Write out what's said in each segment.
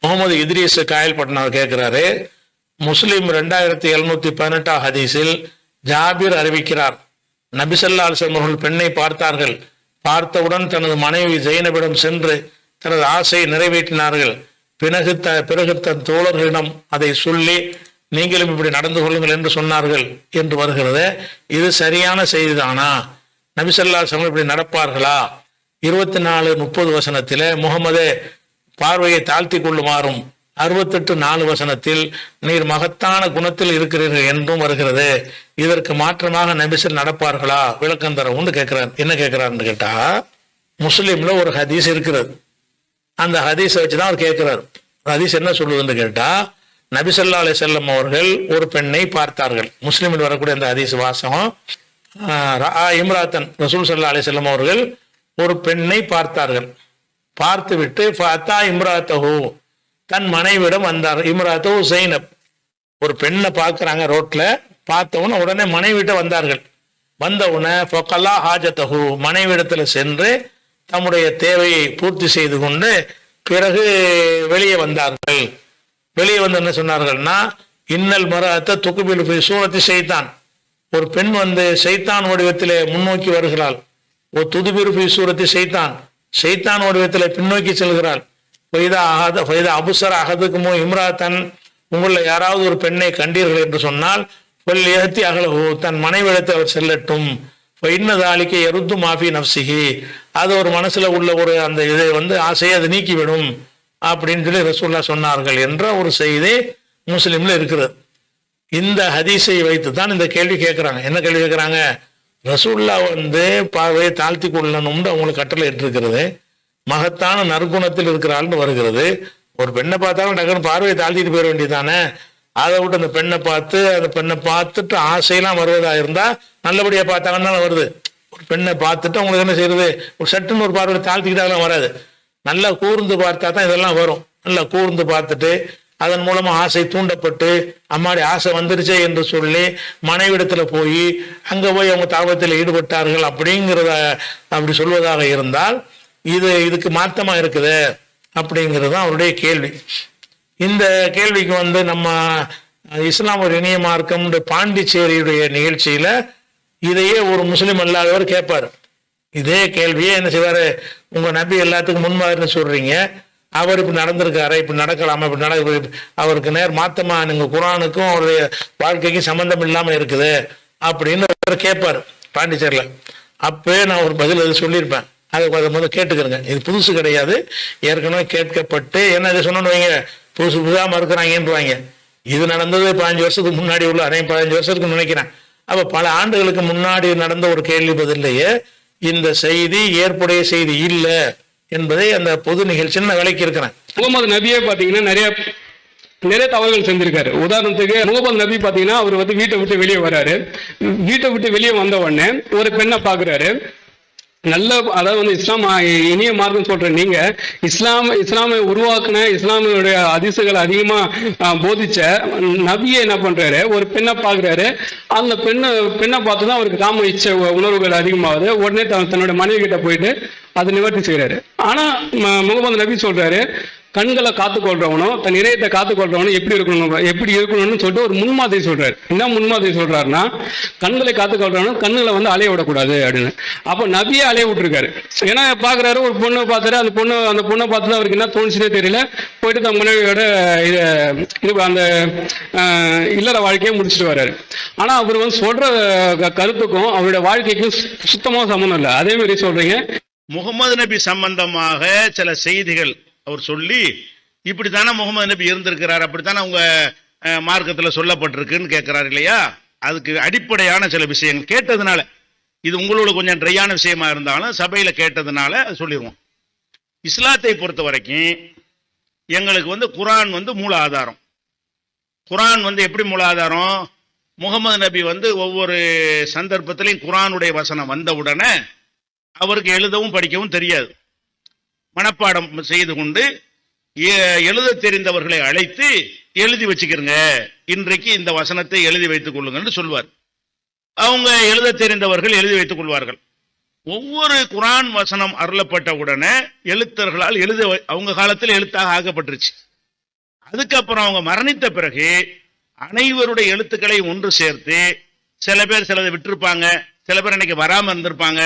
முகமது இத்ரீஸ் காயல்பட்டினம் கேட்கிறாரு, முஸ்லிம் 2718 ஹதீஸில் ஜாபிர் அறிவிக்கிறார், நபிசல்லா அலிஸ்லாம் அவர்கள் பெண்ணை பார்த்தார்கள். பார்த்தவுடன் தனது மனைவி ஜெயினபிடம் சென்று தனது ஆசையை நிறைவேற்றினார்கள். பிறகு தன் தோழர்களிடம் அதை சொல்லி நீங்களும் இப்படி நடந்து கொள்ளுங்கள் என்று சொன்னார்கள் என்று வருகிறது. இது சரியான செய்திதானா? நபிசல்லா அலிஸ்லாம் இப்படி நடப்பார்களா? 24:30 வசனத்தில் முகமதே பார்வையை தாழ்த்தி கொள்ளுமாறும், 68:4 வசனத்தில் நீர் மகத்தான குணத்தில் இருக்கிறீர்கள் என்றும் வருகிறது. இதற்கு மாற்றமாக நபிசல் நடப்பார்களா? விளக்கம் தரவுன்னு கேட்கிறார். என்ன கேட்கிறாருன்னு கேட்டா, முஸ்லீம்ல ஒரு ஹதீஸ் இருக்கிறது. அந்த ஹதீஸை வச்சுதான் அவர் கேட்கிறார். ஹதீஸ் என்ன சொல்லுதுன்னு கேட்டா, நபிசல்லா அலைஹிஸ்ஸலாம் அவர்கள் ஒரு பெண்ணை பார்த்தார்கள். முஸ்லீமில் வரக்கூடிய அந்த ஹதீஸ் வாசகம், இம்ராத்தன் ரசூல் ஸல்லல்லாஹு அலைஹி வஸல்லம் அவர்கள் ஒரு பெண்ணை பார்த்தார்கள். பார்த்து விட்டு ஃபஅத்தா இம்ராத்தஹு, தன் மனைவிடம் வந்தார். இம்ராத்தஹு ஸைனப், ஒரு பெண்ணை பார்க்குறாங்க ரோட்ல, பார்த்தவன உடனே மனைவிட்ட வந்தார்கள். வந்தவுடனே ஃபகலா ஹாஜத்தஹு, மனைவிடத்துல சென்று தம்முடைய தேவையை பூர்த்தி செய்து கொண்டு பிறகு வெளியே வந்தார்கள். வெளியே வந்து என்ன சொன்னார்கள்னா, இன்னல் மரஅத்த துக்பிலு ஃபி சூரத்தி ஷைத்தான், ஒரு பெண் வந்து ஷைத்தான் வடிவத்திலே முன்னோக்கி வருகிறாள். ஓ துதுபிரு ஃபி சூரத்தி ஷைத்தான், ஷைத்தான் வடிவத்திலே பின்னோக்கி செல்கிறாள். அபுசர அகதுக்குமோ இம்ராத்தன், உங்களில் யாராவது ஒரு பெண்ணை கண்டீர்கள் என்று சொன்னால் ஏத்தி அகலகு, தன் மனைவிடத்தை அவர் செல்லட்டும். இன்னதாலிக்க எருத்து மாஃபி நப்சிஹி, அது ஒரு மனசுல உள்ள ஒரு அந்த இதை வந்து ஆசையை அது நீக்கிவிடும் அப்படின்னு சொல்லி ரசூல்லா சொன்னார்கள் என்ற ஒரு செய்தி முஸ்லிம்ல இருக்கிறது. இந்த ஹதீஸை வைத்து தான் இந்த கேள்வி கேட்கிறாங்க. என்ன கேள்வி கேட்கிறாங்க? ரசூல்லா வந்து பார்வையை தாழ்த்தி கொள்ளணும்னு அவங்களுக்கு கட்டளை இட்டிருக்கிறது. மகத்தான நற்குணத்தில் இருக்கிறாள்னு வருகிறது. ஒரு பெண்ணை பார்த்தாலும் டக்குன்னு பார்வையை தாழ்த்திட்டு போயிட வேண்டியதானே. அதை விட்டு அந்த பெண்ணை பார்த்துட்டு ஆசையெல்லாம் வருவதா இருந்தா நல்லபடியா பார்த்தாங்கன்னா வருது. ஒரு பெண்ணை பார்த்துட்டு அவங்களுக்கு என்ன செய்யறது, ஒரு சட்டுன்னு ஒரு பார்வையை தாழ்த்திக்கிட்டாலும் வராது. நல்லா கூர்ந்து பார்த்தா தான் இதெல்லாம் வரும். நல்லா கூர்ந்து பார்த்துட்டு அதன் மூலமா ஆசை தூண்டப்பட்டு அம்மாடி ஆசை வந்துருச்சே என்று சொல்லி மனைவிடத்துல போய் அங்க போய் அவங்க தாபத்தில் ஈடுபட்டார்கள் அப்படிங்கிறத அப்படி சொல்வதாக இருந்தால் இதுக்கு மாற்றமா இருக்குது அப்படிங்கிறது தான் அவருடைய கேள்வி. இந்த கேள்விக்கு வந்து நம்ம இஸ்லாம் ஒரு இணைய மார்க்கம் பாண்டிச்சேரியுடைய நிகழ்ச்சியில இதையே ஒரு முஸ்லீம் அல்லாதவர் கேட்பாரு. இதே கேள்வியே என்ன செய்வாரு, உங்க நபி எல்லாத்துக்கும் முன்மாதிரின்னு சொல்றீங்க, அவர் இப்படி நடந்திருக்காரு, இப்படி நடக்கலாமா, இப்படி அவருக்கு நேர் மாத்தமா நீங்க குரானுக்கும் அவருடைய வாழ்க்கைக்கும் சம்பந்தம் இல்லாம இருக்குது அப்படின்னு கேட்பாரு பாண்டிச்சேரியில. அப்பவே நான் ஒரு பதில் அது சொல்லியிருப்பேன். அதை முதல்ல கேட்டுக்கிறேங்க. இது புதுசு கிடையாது, ஏற்கனவே கேட்கப்பட்டு என்ன இதை சொன்னோன்னு வைங்க, புதுசா மறுக்கிறாங்கன்றுவாங்க. இது நடந்தது 15 வருஷத்துக்கு முன்னாடி உள்ள, அதே 15 வருஷத்துக்கு நினைக்கிறேன். அப்ப பல ஆண்டுகளுக்கு முன்னாடி நடந்த ஒரு கேள்வி பதிலையே இந்த செய்தி ஏற்புடைய செய்தி இல்லை என்பதை அந்த பொது நிகழ்ச்சியில் நான் விளக்கி இருக்கிறேன். முகமது நபியே பாத்தீங்கன்னா நிறைய தவறுகள் செஞ்சிருக்காரு. உதாரணத்துக்கு முகமது நபி பாத்தீங்கன்னா அவர் வந்து வீட்டை விட்டு வெளியே வர்றாரு. வீட்டை விட்டு வெளியே வந்த உடனே ஒரு பெண்ணை பாக்குறாரு. நல்ல, அதாவது வந்து இஸ்லாம் இனிய மார்க்கம் சொல்ற நீங்க இஸ்லாமை உருவாக்குன, இஸ்லாமியுடைய ஹதீஸுகளை அதிகமா போதிச்ச நபியை என்ன பண்றாரு, ஒரு பெண்ணை பாக்குறாரு. அந்த பெண்ணை பார்த்துதான் அவருக்கு காம இச்ச உணர்வுகள் அதிகமாகுது. உடனே தன்னோட மனைவி கிட்ட போயிட்டு அதை நிவர்த்தி செய்யறாரு. ஆனா முகமது நபி சொல்றாரு, கண்களை காத்துக்கொள்றவனும் தன் இதயத்தை காத்துக்கொள்றவனும் எப்படி இருக்கணும்னு சொல்லிட்டு ஒரு முன்மாதிரி சொல்றாரு. என்ன முன்மாதிரி சொல்றாருன்னா, கண்களை காத்துக்கொள்றவனும் கண்ணுகளை வந்து அலைய விடக்கூடாது அப்படின்னு. அப்போ நபியே அலைய விட்டுருக்காரு. ஏன்னா பாக்குறாரு, ஒரு பொண்ணை பார்த்தாரு, அந்த பொண்ணை பார்த்து அவருக்கு என்ன தோணுச்சுன்னே தெரியல, போயிட்டு தன் மனைவியோட அந்த இல்லற வாழ்க்கையை முடிச்சுட்டு வர்றாரு. ஆனா அவர் வந்து சொல்ற கருத்துக்கும் அவருடைய வாழ்க்கைக்கும் சுத்தமா சம்மந்தம் இல்லை. அதே மாதிரி சொல்றீங்க, முகமது நபி சம்பந்தமாக சில செய்திகள் அவர் சொல்லி இப்படித்தானே முகமது நபி இருந்திருக்கிறார், அப்படித்தானே உங்க மார்க்கத்தில் சொல்லப்பட்டிருக்குன்னு கேட்கிறார் இல்லையா? அதுக்கு அடிப்படையான சில விஷயங்கள் கேட்டதுனால, இது உங்களோட கொஞ்சம் ட்ரையான விஷயமா இருந்தாலும் சபையில கேட்டதுனால சொல்லிடுவோம். இஸ்லாத்தை பொறுத்த வரைக்கும் எங்களுக்கு வந்து குரான் வந்து மூல ஆதாரம். குரான் வந்து எப்படி மூல ஆதாரம்? முகமது நபி வந்து ஒவ்வொரு சந்தர்ப்பத்திலையும் குரானுடைய வசனம் வந்த உடனே அவருக்கு எழுதவும் படிக்கவும் தெரியாது. மனப்பாடம் செய்து கொண்டு எழுத தெரிந்தவர்களை அழைத்து எழுதி வச்சுக்கிறங்க, இன்றைக்கு இந்த வசனத்தை எழுதி வைத்துக் கொள்ளுங்கன்னு சொல்வார். அவங்க எழுத தெரிந்தவர்கள் எழுதி வைத்துக் கொள்வார்கள். ஒவ்வொரு குரான் வசனம் அருளப்பட்ட உடனே எழுத்தர்களால் அவங்க காலத்தில் எழுத்தாக ஆக்கப்பட்டுருச்சு. அதுக்கப்புறம் அவங்க மரணித்த பிறகு அனைவருடைய எழுத்துக்களை ஒன்று சேர்த்து, சில பேர் சிலதை விட்டிருப்பாங்க, சில பேர் இன்னைக்கு வராம இருந்திருப்பாங்க,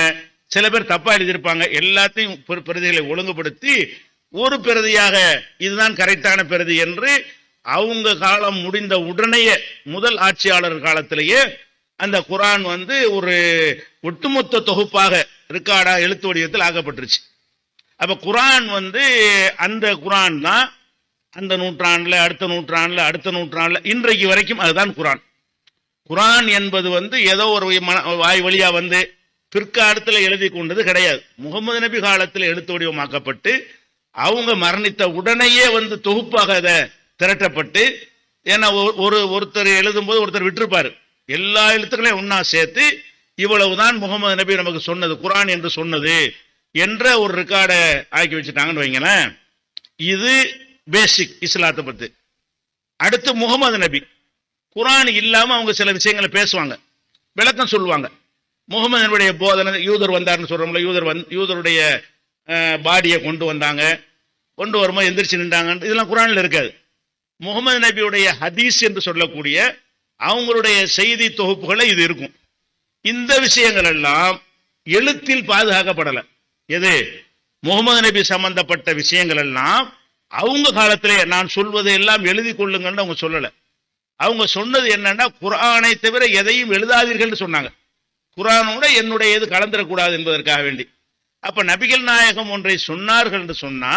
சில பேர் தப்பா எழுதியிருப்பாங்க, எல்லாத்தையும் பிரதிகளை ஒழுங்குபடுத்தி ஒரு பிரதியாக இதுதான் கரெக்டான பிரதி என்று அவங்க காலம் முடிந்த உடனேயே முதல் ஆட்சியாளர் காலத்திலேயே அந்த குர்ஆன் ஒரு ஒட்டுமொத்த தொகுப்பாக ரெக்கார்டா எழுத்து வடிவத்தில் ஆக்கப்பட்டுருச்சு. அப்ப குர்ஆன் அந்த குர்ஆன் தான் அந்த நூற்றாண்டுல, அடுத்த நூற்றாண்டுல, அடுத்த நூற்றாண்டுல, இன்றைக்கு வரைக்கும் அதுதான் குர்ஆன். குர்ஆன் என்பது ஏதோ ஒரு வாய் வழியா பிற்காலத்தில் எழுதி கொண்டது கிடையாது. முகமது நபி காலத்தில் எழுத்து வடிவமாக்கப்பட்டு அவங்க மரணித்த உடனேயே தொகுப்பாக அதை திரட்டப்பட்டு, ஏன்னா ஒருத்தர் எழுதும் போது ஒருத்தர் விட்டிருப்பாரு, எல்லா எழுத்துக்களையும் ஒன்னா சேர்த்து இவ்வளவுதான் முகமது நபி நமக்கு சொன்னது குர்ஆன் என்று சொன்னது என்ற ஒரு ரெக்கார்டை ஆக்கி வச்சுட்டாங்கன்னு வைங்களேன். இது பேசிக் இஸ்லாத்தை பத்தி. அடுத்து முகமது நபி குர்ஆன் இல்லாம அவங்க சில விஷயங்களை பேசுவாங்க, விளக்கம் சொல்லுவாங்க. முகமது நபியுடைய போதனை, யூதர் வந்தார்னு சொல்றோம்ல, யூதருடைய பாடியை கொண்டு வந்தாங்க, கொண்டு வரும்போது எந்திரிச்சு நின்றாங்க, இதெல்லாம் குர்ஆன்ல இருக்காது. முகமது நபியுடைய ஹதீஸ் என்று சொல்லக்கூடிய அவங்களுடைய செய்தி தொகுப்புகளை இது இருக்கும். இந்த விஷயங்கள் எல்லாம் எழுத்தில் பாதுகாக்கப்படலை. எது? முகமது நபி சம்பந்தப்பட்ட விஷயங்கள் எல்லாம் அவங்க காலத்திலே நான் சொல்வதை எல்லாம் எழுதி கொள்ளுங்கன்னு அவங்க சொல்லல. அவங்க சொன்னது என்னன்னா, குர்ஆனை தவிர எதையும் எழுதாதீர்கள் சொன்னாங்க. குர்ஆனோட என்னுடைய எது கலந்துடக்கூடாது என்பதற்காக வேண்டி. அப்ப நபிகள் நாயகம் ஒன்றை சொன்னார்கள் என்று சொன்னா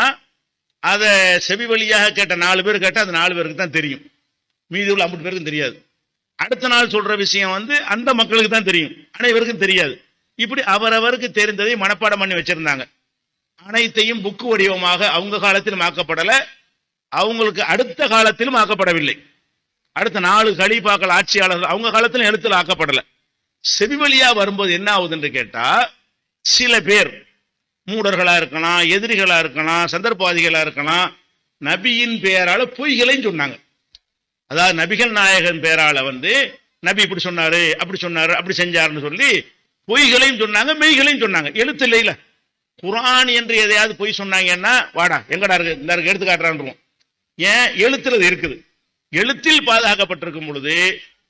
அதை செவி வழியாக கேட்ட 4 பேர் கேட்டா அது 4 பேருக்கு தான் தெரியும், மீதி உள்ள 50 பேருக்கும் தெரியாது. அடுத்த நாள் சொல்ற விஷயம் அந்த மக்களுக்கு தான் தெரியும், அனைவருக்கும் தெரியாது. இப்படி அவரவருக்கு தெரிந்ததை மனப்பாடம் பண்ணி வச்சிருந்தாங்க. அனைத்தையும் புக்கு வடிவமாக அவங்க காலத்திலும் ஆக்கப்படல, அவங்களுக்கு அடுத்த காலத்திலும் ஆக்கப்படவில்லை. அடுத்த 4 கலீஃபாக்கள் ஆட்சியாளர்கள் அவங்க காலத்திலும் எழுத்துல ஆக்கப்படல. செவி வழியா வரும்போது என்ன ஆகுது என்று கேட்டா, சில பேர் மூடர்களா இருக்கலாம், எதிரிகளா இருக்கலாம், சந்தர்ப்பவாதிகளா இருக்கலாம், நபியின் பெயரால பொய்களையும் சொன்னாங்க. அதாவது நபிகள் நாயகன் பெயரால நபி இப்படி சொன்னாரு, அப்படி சொன்னாரு, அப்படி செஞ்சாருன்னு சொல்லி பொய்களையும் சொன்னாங்க, மெய்களையும் சொன்னாங்க. எழுத்து இல்லையில குர்ஆன் என்று எதையாவது பொய் சொன்னாங்கன்னா, வாடா எங்கடா இருக்கு, இந்த எடுத்து காட்டுறான். ஏன்? எழுத்துல இருக்குது. எழுத்தில் பாதுகாக்கப்பட்டிருக்கும் பொழுது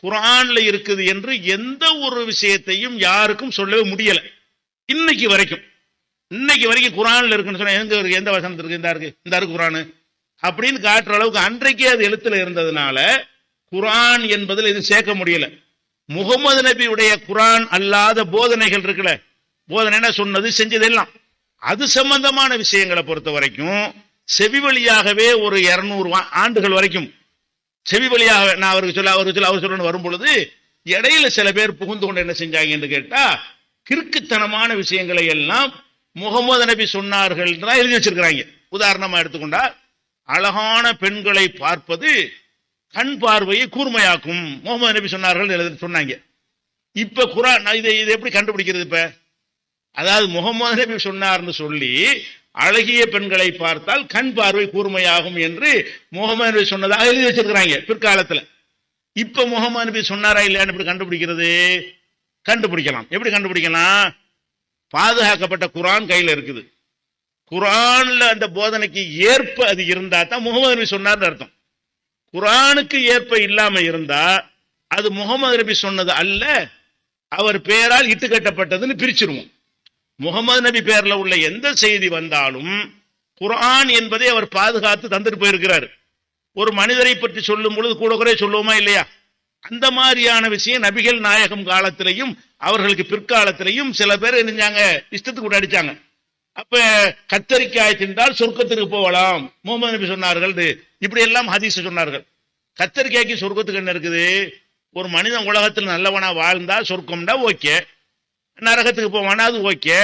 குர்ஆன்ல இருக்குது என்று எந்த ஒரு விஷயத்தையும் யாருக்கும் சொல்லவே முடியல. இன்னைக்கு வரைக்கும் குர்ஆன்ல இருக்குன்னு சொன்னா எந்த வசனத்துல இருக்கு, இந்த இருக்கு குர்ஆன் அப்படின்னு காட்டுற அளவுக்கு அன்றைக்கே அது எழுத்துல இருந்ததுனால குர்ஆன் என்பதில் எதுவும் சேர்க்க முடியல. முகமது நபியுடைய குர்ஆன் அல்லாத போதனைகள் இருக்குல்ல, போதனை சொன்னது செஞ்சதெல்லாம் அது சம்பந்தமான விஷயங்களை பொறுத்த வரைக்கும் செவி வழியாகவே ஒரு 200 ஆண்டுகள் வரைக்கும் செவி வழியாக நான் அவருக்கு சொல்ல அவர் சொல்லணும் வரும் பொழுது இடையில சில பேர் புகுந்து கொண்டு என்ன செஞ்சாங்க என்று கேட்டா, கிறுக்குத்தனமான விஷயங்களை எல்லாம் முகமது நபி சொன்னார்கள் தான் எழுதி வச்சிருக்கிறாங்க. உதாரணமா எடுத்துக்கொண்டா, அழகான பெண்களை பார்ப்பது கண் பார்வையை கூர்மையாக்கும், முகமது நபி சொன்னார்கள் சொன்னாங்க. இப்ப குர்ஆன் இதை எப்படி கண்டுபிடிக்கிறது? இப்ப அதாவது முகமது நபி சொன்னார்னு சொல்லி அழகிய பெண்களை பார்த்தால் கண் பார்வை கூர்மையாகும் என்று முகமது நபி சொன்னதாக எழுதி வச்சிருக்கிறாங்க பிற்காலத்துல. இப்ப முகமது நபி சொன்னாரா இல்லையான்னு எப்படி கண்டுபிடிக்கிறது? கண்டுபிடிக்கலாம். எப்படி கண்டுபிடிக்கலாம்? பாதுகாக்கப்பட்ட குர்ஆன் கையில இருக்குது. குர்ஆன்ல அந்த போதனைக்கு ஏற்ப அது இருந்தா தான் முகமது நபி சொன்னார்னு அர்த்தம். குர்ஆனுக்கு ஏற்ப இல்லாம இருந்தா அது முகமது நபி சொன்னது அல்ல, அவர் பெயரால் இட்டு கட்டப்பட்டதுன்னு பிரிச்சிருவோம். முகமது நபி பெயர்ல உள்ள எந்த செய்தி வந்தாலும் குர்ஆன் என்பதை அவர் பாதுகாத்து தந்துட்டு போயிருக்கிறார். ஒரு மனிதரை பற்றி சொல்லும் பொழுது கூட குறை சொல்லுவோமா இல்லையா? அந்த மாதிரியான விஷயம் நபிகள் நாயகம் காலத்திலையும் அவர்களுக்கு பிற்காலத்திலையும் சில பேர் நினைஞ்சாங்க, இஷ்டத்துக்கு கூட அடிச்சாங்க. அப்ப கத்தரிக்காய் தின்றால் சொர்க்கத்துக்கு போகலாம் முகமது நபி சொன்னார்கள், இப்படி எல்லாம் ஹதீஸ் சொன்னார்கள். கத்தரிக்காய்க்கு சொர்க்கத்துக்கு என்ன இருக்குது? ஒரு மனிதன் உலகத்தில் நல்லவனா வாழ்ந்தா சொர்க்கம்டா ஓகே, நரகத்துக்கு போவானா அது ஓகே,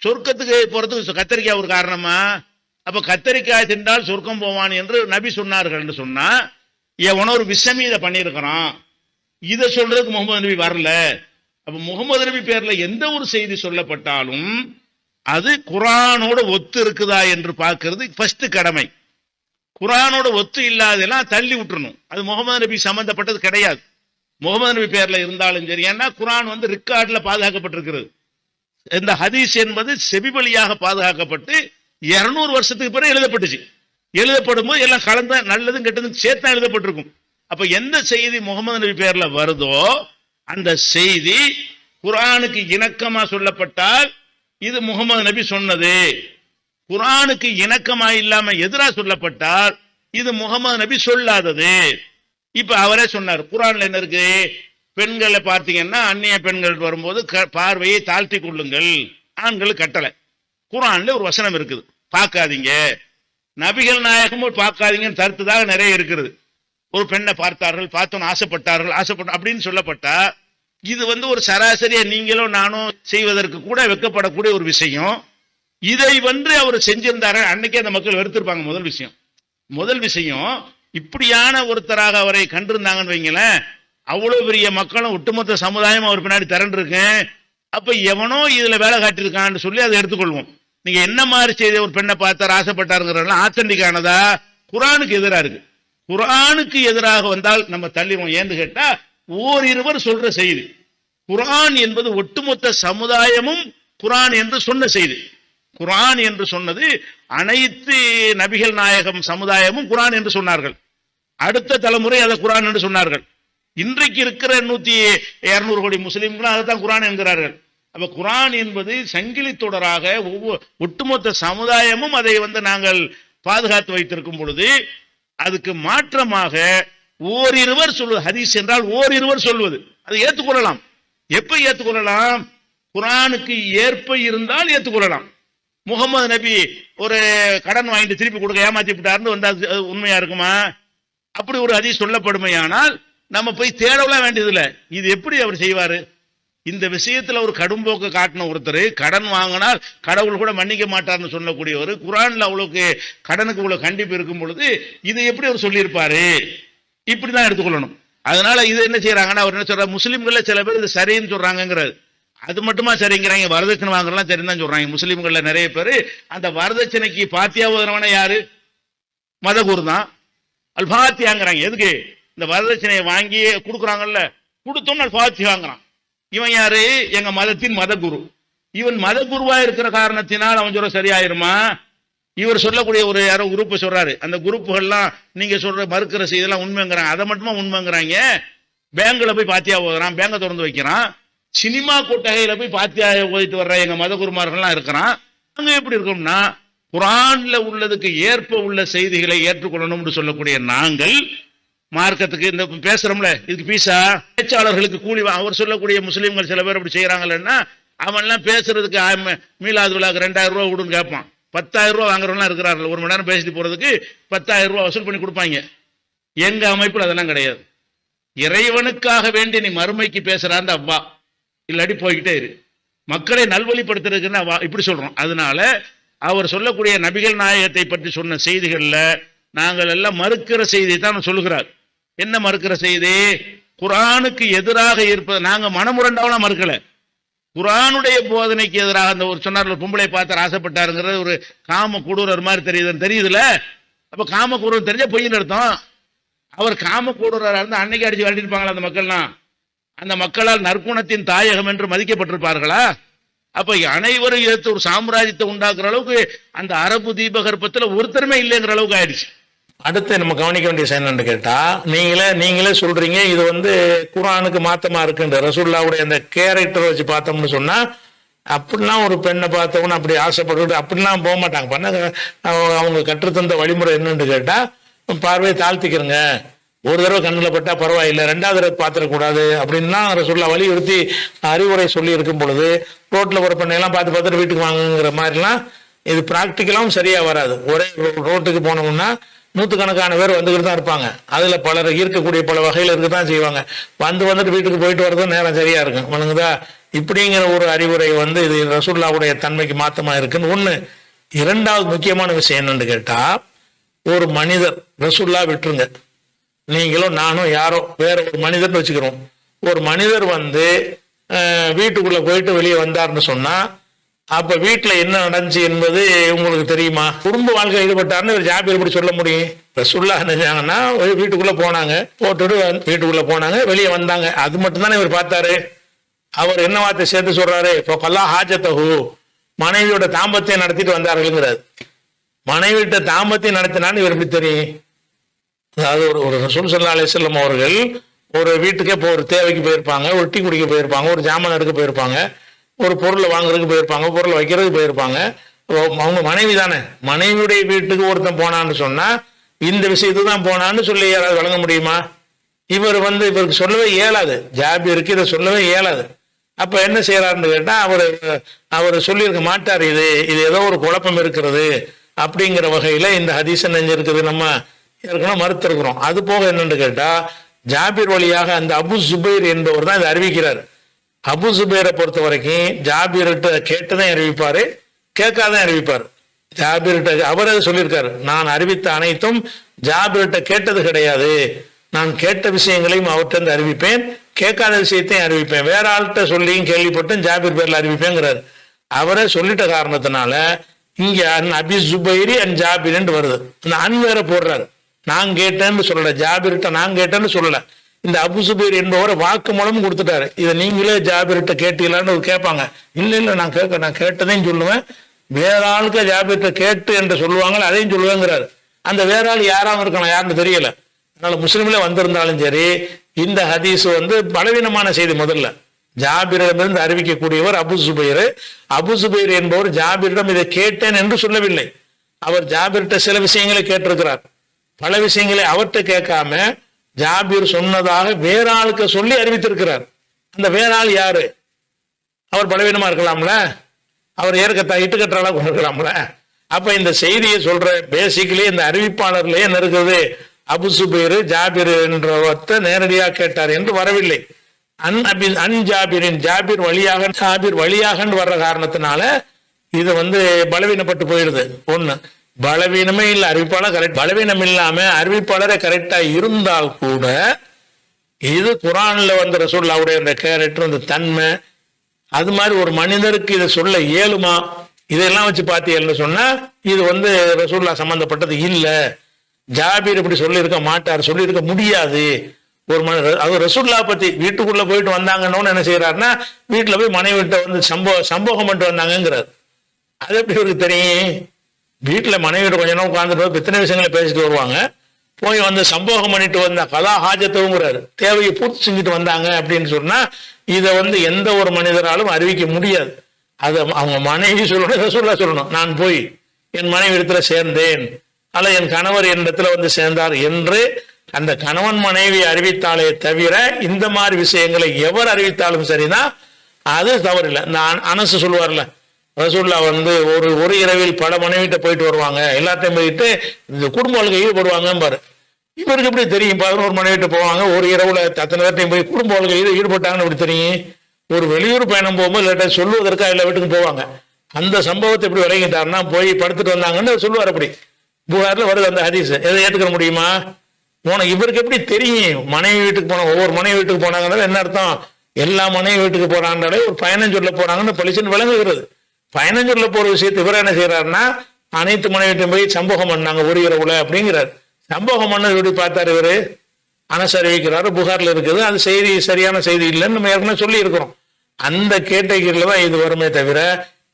சொர்க்கத்துக்கு போறதுக்கு கத்தரிக்காய் ஒரு காரணமா? அப்ப கத்தரிக்காய் தின்றால் சொர்க்கம் போவான் என்று நபி சொன்னார்கள் என்று சொன்னா எவனோ ஒரு விஷமி இதை பண்ணியிருக்கிறான், இதை சொல்றதுக்கு முகமது நபி வரல. அப்ப முகமது நபி பேர்ல எந்த ஒரு செய்தி சொல்லப்பட்டாலும் அது குர்ஆனோட ஒத்து இருக்குதா என்று பார்க்கிறது ஃபர்ஸ்ட் கடமை. குர்ஆனோட ஒத்து இல்லாதெல்லாம் தள்ளி விட்டுறணும், அது முகமது நபி சம்பந்தப்பட்டது கிடையாது. முகமது நபி பேர்ல இருந்தாலும் சரி, ஏன்னா குர்ஆன் ரெக்கார்ட்ல பாதுகாக்கப்பட்டிருக்கிறது. இந்த ஹதீஸ் என்பது செவி வழியாக பாதுகாக்கப்பட்டு 200 வருஷத்துக்கு பிறகு எழுதப்பட்டுச்சு. எழுதப்படும் போது எல்லாம் கலந்த நல்லதும் கெட்டதும் சேர்த்தா எழுதப்பட்டிருக்கும். அப்ப எந்த செய்தி முகமது நபி பேர்ல வருதோ அந்த செய்தி குர்ஆனுக்கு இணக்கமா சொல்லப்பட்டால் இது முகமது நபி சொன்னது. குர்ஆனுக்கு இணக்கமா இல்லாம எதிரா சொல்லப்பட்டால் இது முகமது நபி சொல்லாதது. இப்ப அவரே சொன்னார், குர்ஆன்ல என்ன இருக்கு? பெண்களை பார்த்தீங்கன்னா அந்நிய பெண்கள் வரும்போது பார்வையை தாழ்த்தி கொள்ளுங்கள், ஆண்கள் கட்டளை. குர்ஆன்ல ஒரு வசனம் இருக்குது, பார்க்காதீங்க. நபிகள் நாயகமும் பார்க்காதீங்கன்னு தருத்ததாக நிறைய இருக்கிறது. ஒரு பெண்ணை பார்த்தார்கள், பார்த்தோன்னு ஆசைப்பட்டார்கள், அப்படின்னு சொல்லப்பட்டா இது ஒரு சராசரியா நீங்களும் நானும் செய்வதற்கு கூட வெட்கப்படக்கூடிய ஒரு விஷயம். இதை அவர் செஞ்சிருந்தாரு, அன்னைக்கே அந்த மக்கள் வெறுத்திருப்பாங்க. முதல் விஷயம் இப்படியான ஒருத்தராக அவரை கண்டிருந்தாங்கன்னு வைங்களேன், அவ்வளவு பெரிய மக்களும் ஒட்டுமொத்த சமுதாயம் அவர் பின்னாடி திரண்டு இருக்கு. அப்ப எவனோ இதுல வேலை காட்டியிருக்கான்னு சொல்லி அதை எடுத்துக்கொள்வோம். நீங்க என்ன மாதிரி செய்தி ஒரு பெண்ணை பார்த்தார் ஆசைப்பட்டாருங்கிறதெல்லாம் ஆத்தன்டிக்கானதா? குர்ஆனுக்கு எதிராக இருக்கு. குர்ஆனுக்கு எதிராக வந்தால் நம்ம தள்ளிடுவோம். ஏன்னு கேட்டா ஓரிருவர் சொல்ற செய்தி. குர்ஆன் என்பது ஒட்டுமொத்த சமுதாயமும் குர்ஆன் என்று சொன்ன செய்தி. குர்ஆன் என்று சொன்னது அனைத்து நபிகள் நாயகம் சமுதாயமும் குர்ஆன் என்று சொன்னார்கள். அடுத்த தலைமுறை அதை குர்ஆன் என்று சொன்னார்கள். இன்றைக்கு இருக்கிற 100-200 கோடி முஸ்லிம்களும் அதை தான் குர்ஆன் என்கிறார்கள். அப்ப குர்ஆன் என்பது சங்கிலி தொடராக ஒட்டுமொத்த சமுதாயமும் அதை நாங்கள் பாதுகாத்து வைத்திருக்கும் பொழுது அதுக்கு மாற்றமாக ஓரிருவர் சொல்வது, ஹதீஸ் என்றால் ஓரிருவர் சொல்வது, அதை ஏற்றுக்கொள்ளலாம். எப்ப ஏற்றுக்கொள்ளலாம்? குர்ஆனுக்கு ஏற்ப இருந்தால் ஏற்றுக்கொள்ளலாம். முகமது நபி ஒரு கடன் வாங்கிட்டு திருப்பி கொடுக்க ஏமாத்தி விட்டாருன்னு வந்தா உண்மையா இருக்குமா? அப்படி ஒரு ஹதீஸ் சொல்லப்படுமையானால் நம்ம போய் தேடலாம் வேண்டியதில்லை. இது எப்படி அவர் செய்வாரு? இந்த விஷயத்துல ஒரு கடும்போக்கு காட்டின ஒருத்தர், கடன் வாங்கினால் கடவுள் கூட மன்னிக்க மாட்டார்னு சொல்லக்கூடியவர், குர்ஆன்ல அவ்வளவுக்கு கடனுக்கு இவ்வளவு கண்டிப்பு இருக்கும் பொழுது இது எப்படி அவர் சொல்லியிருப்பாரு? இப்படிதான் எடுத்துக்கொள்ளணும். அதனால இது என்ன செய்யறாங்கன்னா, அவர் என்ன சொல்றாரு, முஸ்லிம்கள்ல சில பேர் இது சரின்னு சொல்றாங்கிறாரு. அது மட்டுமா சரிங்கிறாங்க? வரதட்சணை வாங்குறலாம் சரின்னு தான் சொல்றாங்க. முஸ்லிம்கள்ல நிறைய பேர் அந்த வரதட்சணைக்கு பாத்தியா ஓதுறவன யாரு? மதகுரு தான். அல் ஃபாத்தியாங்கிறாங்க. எதுக்கு? இந்த வரதட்சணையை வாங்கி கொடுக்குறாங்கல்ல, கொடுத்தோன்னு அல் ஃபாத்தி வாங்குறான். இவன் யாரு? எங்க மதத்தின் மதகுரு. இவன் மதகுருவா இருக்கிற காரணத்தினால் அவன் சொல்ற சரியாயிருமா? இவர் சொல்லக்கூடிய ஒரு யாரோ குரூப் சொல்றாரு, அந்த குரூப்புகள்லாம் நீங்க சொல்ற மறுக்கிற செய்தெல்லாம் உண்மைங்கிறாங்க. அதை மட்டுமா உண்மைங்கிறாங்க? பேங்க்ல போய் பாத்தியா ஓதுறான், பேங்கை திறந்து வைக்கிறான். சினிமா கொட்டகையில போய் பாத்தியா ஓதிட்டு வர்ற எங்க மதகுருமார்கள்லாம் இருக்கிறான். அங்க எப்படி இருக்கோம்னா, குர்ஆன்ல உள்ளதுக்கு ஏற்ப உள்ள செய்திகளை ஏற்றுக்கொள்ளணும்னு சொல்லக்கூடிய நாங்கள் மார்க்கத்துக்கு இந்த பேசுறோம்ல, இதுக்கு பீசா பேச்சாளர்களுக்கு கூலி. அவர் சொல்லக்கூடிய முஸ்லீம்கள் சில பேர் அப்படி செய்யறாங்கல்ல, அவன்லாம் பேசுறதுக்கு மீலாது விழாக்கு 2000 ரூபா விடுன்னு கேட்பான். 10,000 ரூபா வாங்குறவங்களாம் இருக்கிறார்கள். ஒரு மணி நேரம் பேசிட்டு போறதுக்கு 10,000 ரூபா வசூல் பண்ணி கொடுப்பாங்க. எங்க அமைப்பில் அதெல்லாம் கிடையாது. இறைவனுக்காக வேண்டி நீ மறுமைக்கு பேசுறான்னு அவ்வா, இல்லாட்டி போய்கிட்டே இரு. மக்களை நல்வழிப்படுத்துறதுக்குன்னு இப்படி சொல்றோம். அதனால அவர் சொல்லக்கூடிய நபிகள் நாயகத்தை பற்றி சொன்ன செய்திகள்ல நாங்கள் எல்லாம் மறுக்கிற செய்தியை தான் சொல்லுகிறார். என்ன மறுக்கிற செய்தி? குர்ஆனுக்கு எதிராக இருப்பது. நாங்க மனமுரண்டாவெல்லாம் மறுக்கல. குர்ஆனுடைய போதனைக்கு எதிராக அந்த ஒரு சொன்னார், பொம்பளை பார்த்து ஆசைப்பட்டாருங்கிறது ஒரு காம கூடுறர் மாதிரி தெரியுதுல. அப்ப காம கூடுறர் தெரிஞ்சா பொய்ன்னு அர்த்தம். அவர் காம கூடுறரா இருந்தா அன்னைக்கு அடிச்சு விரட்டிருப்பாங்களா அந்த மக்கள்லாம்? அந்த மக்களால் நற்குணத்தின் தாயகம் என்று மதிக்கப்பட்டிருப்பார்களா? அப்ப அனைவரும் எடுத்து ஒரு சாம்ராஜ்யத்தை உண்டாக்குற அளவுக்கு அந்த அரபு தீபகற்பத்தில் ஒருத்தருமே இல்லைங்கிற அளவுக்கு ஆயிடுச்சு. அடுத்து நம்ம கவனிக்க வேண்டிய விஷயம் என்னன்னு கேட்டா, நீங்களே சொல்றீங்க இது குர்ஆனுக்கு மாத்தமா இருக்குன்ற. ரசூலுல்லாஹ்வுடைய அந்த கேரக்டர் வச்சு பார்த்தோம்னு சொன்னா அப்படிலாம் ஒரு பெண்ணை பார்த்தவங்க அப்படி ஆசைப்பட்டு அப்படிலாம் போக மாட்டாங்க. பண்ண அவங்க கற்றுத்தந்த வழிமுறை என்னன்னு கேட்டா, பார்வையை தாழ்த்திக்கிறங்க, ஒரு தடவை கண்ணில் பட்டா பரவாயில்லை, 2வது தடவை பார்த்துடக்கூடாது அப்படின்லாம் ரசூலுல்லாஹ் வலியுறுத்தி அறிவுரை சொல்லி இருக்கும் பொழுது, ரோட்ல ஒரு பெண்ணையெல்லாம் பார்த்துட்டு வீட்டுக்கு வாங்குங்கிற மாதிரிலாம் இது பிராக்டிக்கலாவும் சரியா வராது. ஒரே ரோட்டுக்கு போனோம்னா நூற்றுக்கணக்கான பேர் வந்துகிட்டு தான் இருப்பாங்க. அதுல பலர் ஈர்க்கக்கூடிய பல வகையில் இருக்கத்தான் செய்வாங்க. வந்துட்டு வீட்டுக்கு போயிட்டு வர்றது நேரம் சரியா இருக்கும். வணங்குதா? இப்படிங்கிற ஒரு அறிவுரை இது ரசூலுல்லாஹ்வுடைய தன்மைக்கு மாத்தமா இருக்குன்னு ஒண்ணு. 2வது முக்கியமான விஷயம் என்னன்னு கேட்டா, ஒரு மனிதர், ரசூலுல்லாஹ் விட்டுருங்க, நீங்களும் நானும் யாரோ வேற ஒரு மனிதர்னு வச்சுக்கிறோம். ஒரு மனிதர் வீட்டுக்குள்ள போயிட்டு வெளியே வந்தார்னு சொன்னா, அப்ப வீட்டுல என்ன நடந்துச்சு என்பது உங்களுக்கு தெரியுமா? குடும்ப வாழ்க்கை ஈடுபட்டாருன்னு ஜாபீர் எப்படி சொல்ல முடியும்? ரசூலுல்லாஹ் நினைச்சாங்கன்னா வீட்டுக்குள்ள போனாங்க, போட்டுட்டு வீட்டுக்குள்ள போனாங்க, வெளியே வந்தாங்க. அது மட்டும் தானே இவர் பார்த்தாரு. அவர் என்ன வார்த்தை சேர்த்து சொல்றாரு? இப்போ கல்லா ஹாஜத்தஹு, மனைவியோட தாம்பத்தியம் நடத்திட்டு வந்தார்கள்ங்கிறாரு. மனைவிட்ட தாம்பத்தியம் நடத்தினான்னு இவர் எப்படி தெரியும்? அதாவது ஒரு ரசூல் ஸல்லல்லாஹு அலைஹி வஸல்லம் அவர்கள் ஒரு வீட்டுக்கே இப்போ ஒரு தேவைக்கு போயிருப்பாங்க, ஒரு டீ குடிக்க போயிருப்பாங்க, ஒரு ஜாமான் எடுக்க போயிருப்பாங்க, ஒரு பொருளை வாங்குறதுக்கு போயிருப்பாங்க, பொருளை வைக்கிறதுக்கு போயிருப்பாங்க. அவங்க மனைவி தானே. மனைவியுடைய வீட்டுக்கு ஒருத்தன் போனான்னு சொன்னா இந்த விஷயத்துக்கு தான் போனான்னு சொல்லி யாராவது வழங்க முடியுமா? இவருக்கு சொல்லவே இயலாது. ஜாபிருக்கு இதை சொல்லவே இயலாது. அப்ப என்ன செய்யறாருன்னு கேட்டா அவர் சொல்லியிருக்க மாட்டார். இது ஏதோ ஒரு குழப்பம் இருக்கிறது அப்படிங்கிற வகையில இந்த ஹதீஸ் நெஞ்சிருக்குது நம்ம ஏற்கனவே மறுத்திருக்கிறோம். அது போக என்னன்னு கேட்டா ஜாபிர் வழியாக அந்த அபு ஜுபைர் என்பவர் தான் இதை அறிவிக்கிறார். அபு ஜுபைரை பொறுத்த வரைக்கும் ஜாபிர்கிட்ட கேட்டுதான் அறிவிப்பாரு, கேட்காதான் அறிவிப்பார். ஜாபிர்கிட்ட அவர் அதை சொல்லியிருக்காரு, நான் அறிவித்த அனைத்தும் ஜாபிர்கிட்ட கேட்டது கிடையாது, நான் கேட்ட விஷயங்களையும் அவர்கிட்ட அறிவிப்பேன், கேட்காத விஷயத்தையும் அறிவிப்பேன், வேற ஆள்கிட்ட சொல்லியும் கேள்விப்பட்டும் ஜாபிர் பேர்ல அறிவிப்பேங்கிறார். அவரே சொல்லிட்ட காரணத்தினால இங்க அபி ஜுபைரி அன் ஜாபிர் வருது. இந்த அன் வேற போடுறாரு. நான் கேட்டேன்னு சொல்லல, ஜாபிர்கிட்ட நான் கேட்டேன்னு சொல்லல. இந்த அபு சுபைர் என்பவர் வாக்கு மூலமும் கொடுத்துட்டாரு. இதை நீங்களே ஜாபிர்கிட்ட கேட்டீங்களான்னு கேட்பாங்க. இல்ல நான் கேட்டதையும் சொல்லுவேன், வேற ஆளுக்கு ஜாபிர்கிட்ட கேட்டு என்று சொல்லுவாங்க, அதையும் சொல்லுவேங்கிறாரு. அந்த வேற ஆள் யாராவும் இருக்கணும், யாருன்னு தெரியல. அதனால முஸ்லிம்ல வந்திருந்தாலும் சரி இந்த ஹதீஸ் பலவீனமான செய்தி. முதல்ல ஜாபிரிடமிருந்து அறிவிக்கக்கூடியவர் அபு சுபைர். அபு சுபைர் என்பவர் ஜாபிரிடம் இதை கேட்டேன் என்று சொல்லவில்லை. அவர் ஜாபிர்கிட்ட சில விஷயங்களை கேட்டிருக்கிறார், பல விஷயங்களை அவர்கிட்ட கேட்காம ஜாபிர் சொன்னதாக வேற ஆளுக்கு சொல்லி அறிவித்திருக்கிறார். அந்த வேற ஆள் யாரு? அவர் பலவீனமா இருக்கலாம்ல, அவர் இட்டுக்கட்டுற அளவுக்கு இருக்கலாம்ல. அப்ப இந்த செய்தியை சொல்ற பேசிக்கலி இந்த அறிவிப்பாளர்லயே என்ன இருக்குது? அபு சுபைர் ஜாபிர் என்ற நேரடியாக கேட்டார் என்று வரவில்லை. ஜாபிர் வழியாக வர்ற காரணத்தினால இது பலவீனப்பட்டு போயிடுது. ஒண்ணு, பலவீனமே இல்லை, அறிவிப்பாளர் கரெக்ட். பலவீனம் இல்லாம அறிவிப்பாளரே கரெக்டா இருந்தால் கூட இது குர்ஆன்ல ரசூலுல்லாஹ்வுடைய அந்த கேரக்டர், அந்த தன்மை, அது மாதிரி ஒரு மனிதருக்கு இதை சொல்ல இயலுமா? இதெல்லாம் வச்சு பார்த்தீங்கன்னு சொன்னா இது ரசூலுல்லாஹ் சம்பந்தப்பட்டது இல்ல. ஜாபீர் இப்படி சொல்லியிருக்க மாட்டார், சொல்லியிருக்க முடியாது. ஒரு மனிதர் அது ரசூலுல்லாஹ் பத்தி வீட்டுக்குள்ள போயிட்டு வந்தாங்கன்னு என்ன செய்யறாருன்னா வீட்டுல போய் மனைவிட்ட சம்போகம் பண்ணிட்டு வந்தாங்கிறார். அது எப்படி இவருக்கு தெரியும்? வீட்டுல மனைவிட்ட கொஞ்ச நேரம் உட்கார்ந்துட்டு எத்தனை விஷயங்களை பேசிட்டு வருவாங்க, போய் சம்போகம் பண்ணிட்டு வந்த கலா ஹாஜத்துங்கிறாரு, தேவையை பூர்த்தி செஞ்சுட்டு வந்தாங்க அப்படின்னு சொன்னா இதை எந்த ஒரு மனிதராலும் அறிவிக்க முடியாது. அதை அவங்க மனைவி சொல்லணும், ரசூலுல்லாஹ் சொல்லணும், நான் போய் என் மனைவி இடத்துல சேர்ந்தேன் அல்ல என் கணவர் என்னிடத்துல சேர்ந்தார் என்று அந்த கணவன் மனைவி அறிவித்தாலே தவிர இந்த மாதிரி விஷயங்களை எவர் அறிவித்தாலும் சரிதான், அது தவறில்லை. நான் அனசு சொல்லுவார்ல, ரசூலுல்லாஹ் ஒரு இரவில் பல மனைவிட்ட போயிட்டு வருவாங்க, எல்லாத்தையும் போயிட்டு இந்த குடும்ப வாழ்க்கை ஈடுபடுவாங்க பாரு. இவருக்கு எப்படி தெரியும்? 11 மனைவிட்ட போவாங்க, ஒரு இரவுல அத்தனை பேர்ட்டையும் போய் குடும்ப வாழ்க்கை ஈடுபட்டாங்கன்னு எப்படி தெரியும்? ஒரு வெளியூர் பயணம் போகும்போது இல்லாட்ட சொல்லுவதற்காக எல்லா வீட்டுக்கு போவாங்க. அந்த சம்பவத்தை எப்படி விளங்கிட்டாருன்னா போய் படுத்துட்டு வந்தாங்கன்னு சொல்லுவார். அப்படி புகார்ல வருது அந்த ஹதீஸ். எதை ஏற்றுக்க முடியுமா? இவருக்கு எப்படி தெரியும்? மனைவி வீட்டுக்கு போன ஒவ்வொரு மனைவி வீட்டுக்கு போனாங்கன்னால என்ன அர்த்தம்? எல்லா மனைவி வீட்டுக்கு போறாங்கனாலே ஒரு பயணம் சொல்ல போறாங்கன்னு பளிச்சுன்னு விளங்குகிறது. பயணம் சொல்ல போற விஷயத்தை இவர் என்ன செய்யறாருன்னா அனைத்து மனைவிட்டையும் போய் சம்பவம் பண்ணாங்க ஒரு இரவுல அப்படிங்கிறார். சம்பவம் பண்ண எப்படி பார்த்தாரு இவரு? அனஸ் அறிவிக்கிறாரு, புகார்ல இருக்குது. அது செய்தி சரியான செய்தி இல்லைன்னு நம்ம ஏற்கனவே சொல்லி இருக்கிறோம். அந்த கேட்டகரியில தான் இது வருமே தவிர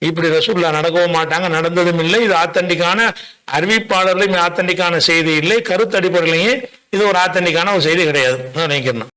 இப்படி ரசூலுல்லாஹ் நடக்கவும் மாட்டாங்க, நடந்ததும் இல்லை. இது ஆத்தண்டிக்கான அறிவிப்பாளர்களையும் ஆத்தண்டிக்கான செய்தி இல்லை, கருத்து அடிப்படையிலேயே இது ஒரு ஆத்தண்டிக்கான ஒரு செய்தி கிடையாது நினைக்கிறேன்.